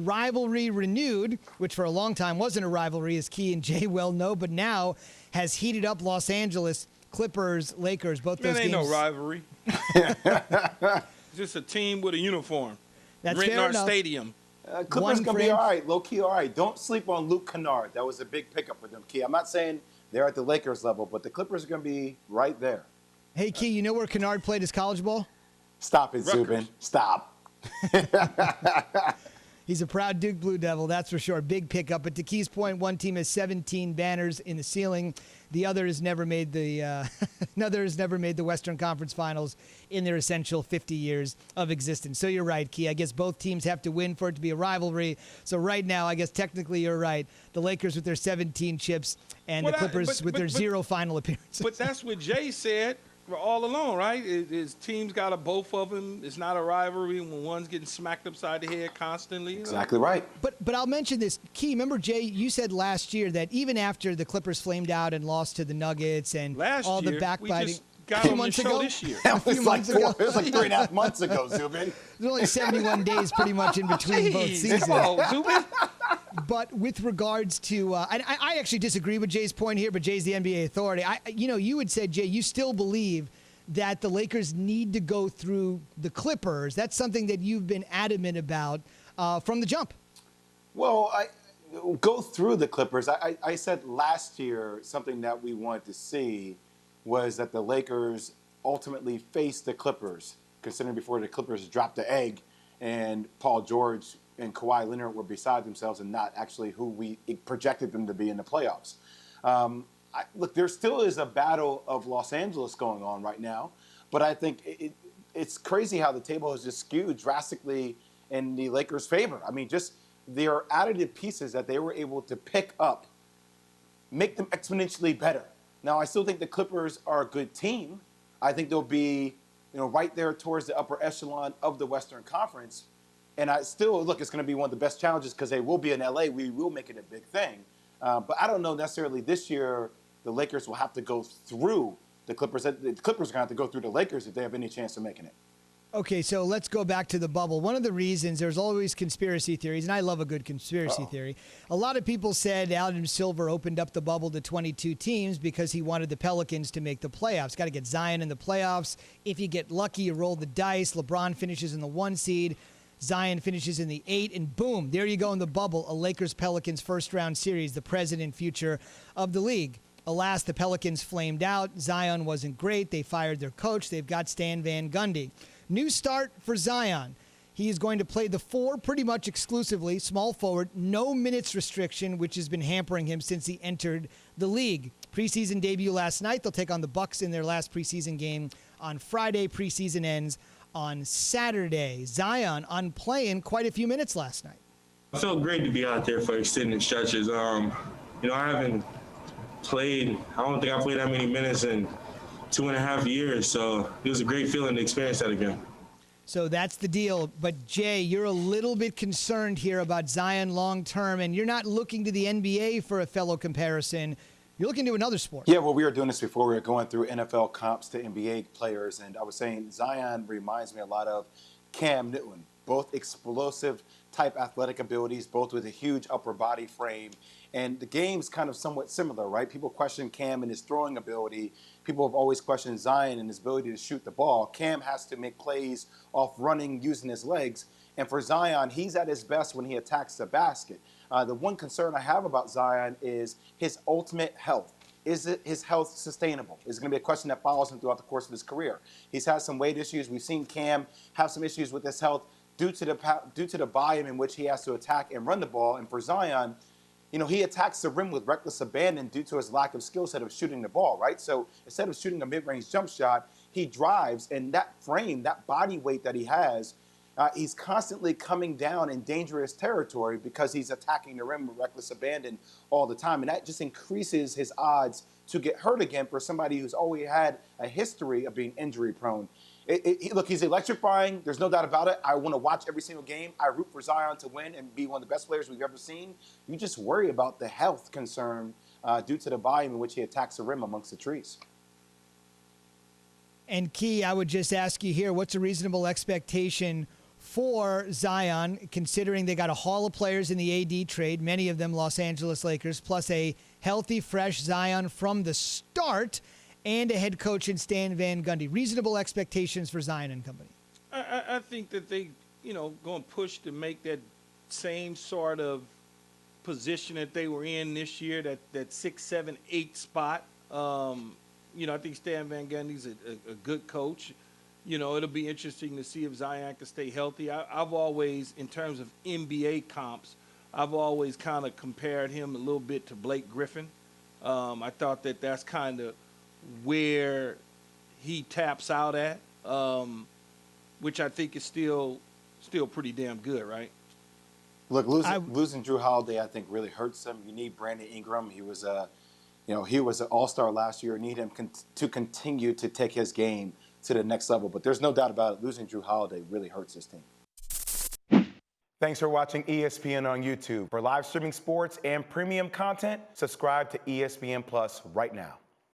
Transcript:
Rivalry renewed, which for a long time wasn't a rivalry, as Key and JWill know, but now has heated up Los Angeles. Clippers, Lakers, both those games. Man, ain't no rivalry. Just a team with a uniform. That's renting fair our enough. stadium. Clippers going to be all right, low-key all right. Don't sleep on Luke Kennard. That was a big pickup for them, Key. I'm not saying they're at the Lakers level, but the Clippers are going to be right there. Hey, Key, you know where Kennard played his college ball? Stop it, Rutgers. Zubin. Stop. He's a proud Duke Blue Devil, that's for sure. Big pickup. But to Key's point, one team has 17 banners in the ceiling. The other has never made the Western Conference Finals in their essential 50 years of existence. So you're right, Key. I guess both teams have to win for it to be a rivalry. So right now, I guess technically you're right. The Lakers with their 17 chips and the Clippers with their 0 final appearances. But that's what Jay said all along, right? His team's got both of them. It's not a rivalry when one's getting smacked upside the head constantly. Exactly right. But I'll mention this. Key, remember, Jay, you said last year that even after the Clippers flamed out and lost to the Nuggets and all the backbiting. We just got on the show this year. That was like 3.5 months ago, Zubin. There's only 71 days pretty much in between both seasons. Come on, Zubin. But with regards to, I actually disagree with Jay's point here, but Jay's the NBA authority. You had said, Jay, you still believe that the Lakers need to go through the Clippers. That's something that you've been adamant about from the jump. Well, go through the Clippers. I said last year something that we wanted to see was that the Lakers ultimately face the Clippers, considering before the Clippers dropped the egg and Paul George and Kawhi Leonard were beside themselves and not actually who we projected them to be in the playoffs. Look, there still is a battle of Los Angeles going on right now, but I think it's crazy how the table has just skewed drastically in the Lakers' favor. I mean, just their additive pieces that they were able to pick up make them exponentially better. Now, I still think the Clippers are a good team. I think they'll be, right there towards the upper echelon of the Western Conference. And it's going to be one of the best challenges because they will be in LA. We will make it a big thing. But I don't know necessarily this year the Lakers will have to go through the Clippers. The Clippers are going to have to go through the Lakers if they have any chance of making it. Okay, so let's go back to the bubble. One of the reasons there's always conspiracy theories, and I love a good conspiracy theory. A lot of people said Adam Silver opened up the bubble to 22 teams because he wanted the Pelicans to make the playoffs. Got to get Zion in the playoffs. If you get lucky, you roll the dice. LeBron finishes in the 1 seed. Zion finishes in the 8, and boom, there you go in the bubble, a Lakers-Pelicans first-round series, the present and future of the league. Alas, the Pelicans flamed out. Zion wasn't great. They fired their coach. They've got Stan Van Gundy. New start for Zion. He is going to play the 4 pretty much exclusively, small forward, no minutes restriction, which has been hampering him since he entered the league. Preseason debut last night. They'll take on the Bucks in their last preseason game on Friday. Preseason ends on Saturday. Zion on playing quite a few minutes last night. I felt great to be out there for extended stretches. I haven't played, I don't think I played that many minutes in 2.5 years, so it was a great feeling to experience that again. So that's the deal. But, Jay, you're a little bit concerned here about Zion long-term, and you're not looking to the NBA for a fellow comparison. You're looking to another sport. Yeah, well, we were doing this before. We were going through NFL comps to NBA players, and I was saying Zion reminds me a lot of Cam Newton, both explosive type athletic abilities, both with a huge upper body frame. And the game's kind of somewhat similar, right? People question Cam and his throwing ability. People have always questioned Zion and his ability to shoot the ball. Cam has to make plays off running, using his legs. And for Zion, he's at his best when he attacks the basket. The one concern I have about Zion is his ultimate health. Is his health sustainable? Is it going to be a question that follows him throughout the course of his career? He's had some weight issues. We've seen Cam have some issues with his health due to the volume in which he has to attack and run the ball. And for Zion, he attacks the rim with reckless abandon due to his lack of skill set of shooting the ball, right? So instead of shooting a mid-range jump shot, he drives, and that frame, that body weight that he has, he's constantly coming down in dangerous territory because he's attacking the rim with reckless abandon all the time. And that just increases his odds to get hurt again for somebody who's always had a history of being injury prone. Look, he's electrifying. There's no doubt about it. I want to watch every single game. I root for Zion to win and be one of the best players we've ever seen. You just worry about the health concern due to the volume in which he attacks the rim amongst the trees. And Key, I would just ask you here, what's a reasonable expectation for Zion, considering they got a haul of players in the AD trade, many of them Los Angeles Lakers, plus a healthy, fresh Zion from the start, and a head coach in Stan Van Gundy. Reasonable expectations for Zion and company. I think that they, going to push to make that same sort of position that they were in this year, that 6, 7, 8 spot. I think Stan Van Gundy's a good coach. It'll be interesting to see if Zion can stay healthy. I've always, in terms of NBA comps, I've always kind of compared him a little bit to Blake Griffin. I thought that that's kind of where he taps out at, which I think is still pretty damn good, right? Look, losing Drew Holiday, I think, really hurts them. You need Brandon Ingram. He was he was an all-star last year. You need him to continue to take his game to the next level. But there's no doubt about it, losing Drew Holiday really hurts this team. Thanks for watching ESPN on YouTube. For live streaming sports and premium content, subscribe to ESPN Plus right now.